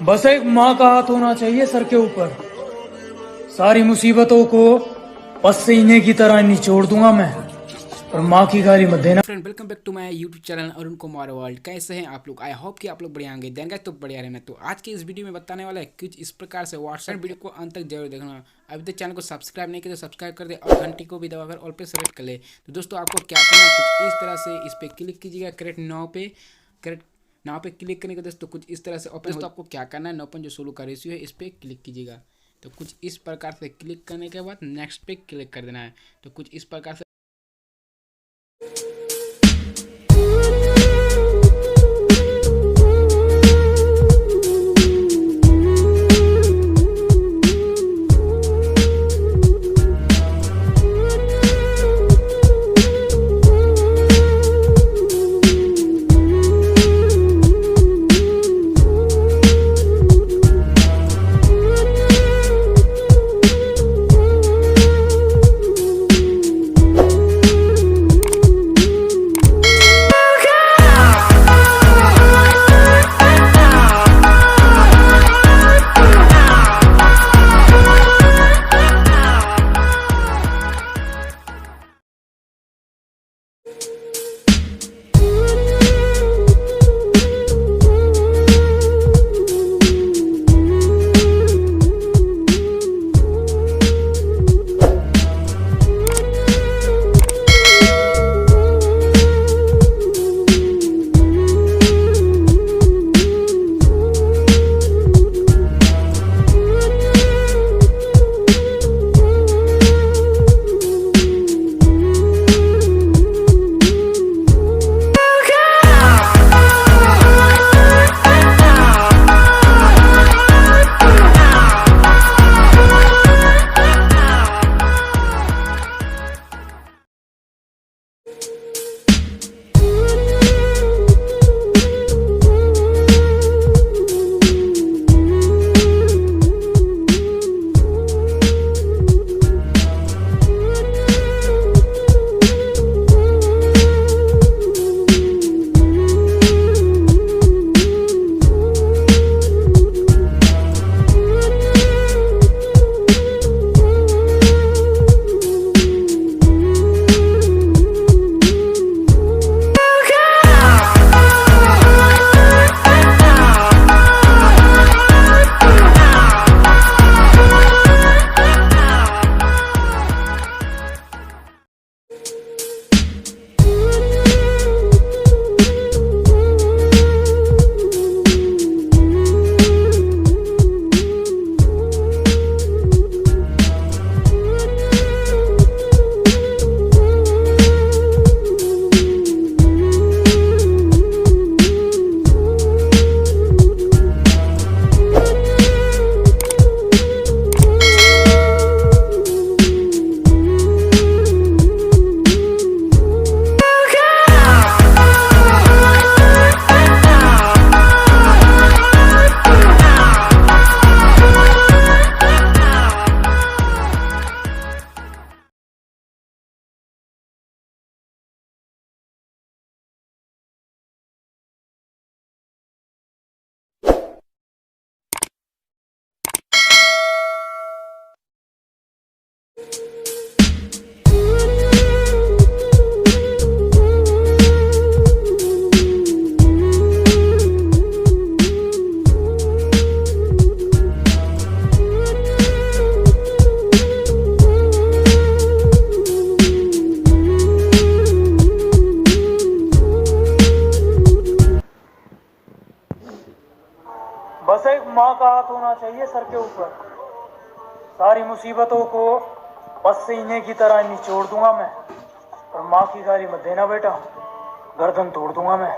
बस एक माँ का हाथ होना चाहिए सर के ऊपर। सारी मुसीबतों को पसीने की तरह निचोड़ दूंगा मैं, और माँ की गाली मत देना। Friend, welcome back to my YouTube channel Arun Kumar world. कैसे हैं आप लोग? आई होप कि आप लोग बढ़िया होंगे। देंगे तो बढ़िया रहना। तो आज के इस वीडियो में बताने वाला है कुछ इस प्रकार से व्हाट्सएप वीडियो को अंत तक जरूर देखना। अभी तक चैनल को सब्सक्राइब नहीं किया तो सब्सक्राइब कर दे और घंटी को भी दबाकर ऑल पे सेलेक्ट कर ले। तो दोस्तों, आपको क्या करना है, कुछ इस तरह से इस पर क्लिक कीजिएगा। करेक्ट नाव पे क्लिक करने के दोस्तों कुछ इस तरह से ओपन। दोस्तों, आपको क्या करना है, ओपन जो सोलो का रेशियो है इस पर क्लिक कीजिएगा। तो कुछ इस प्रकार से क्लिक करने के बाद नेक्स्ट पे क्लिक कर देना है। तो कुछ इस प्रकार से बस एक माँ का हाथ होना चाहिए सर के ऊपर। सारी मुसीबतों को पसीने की तरह निचोड़ दूंगा मैं, और माँ की गाली मत देना बेटा, गर्दन तोड़ दूंगा मैं।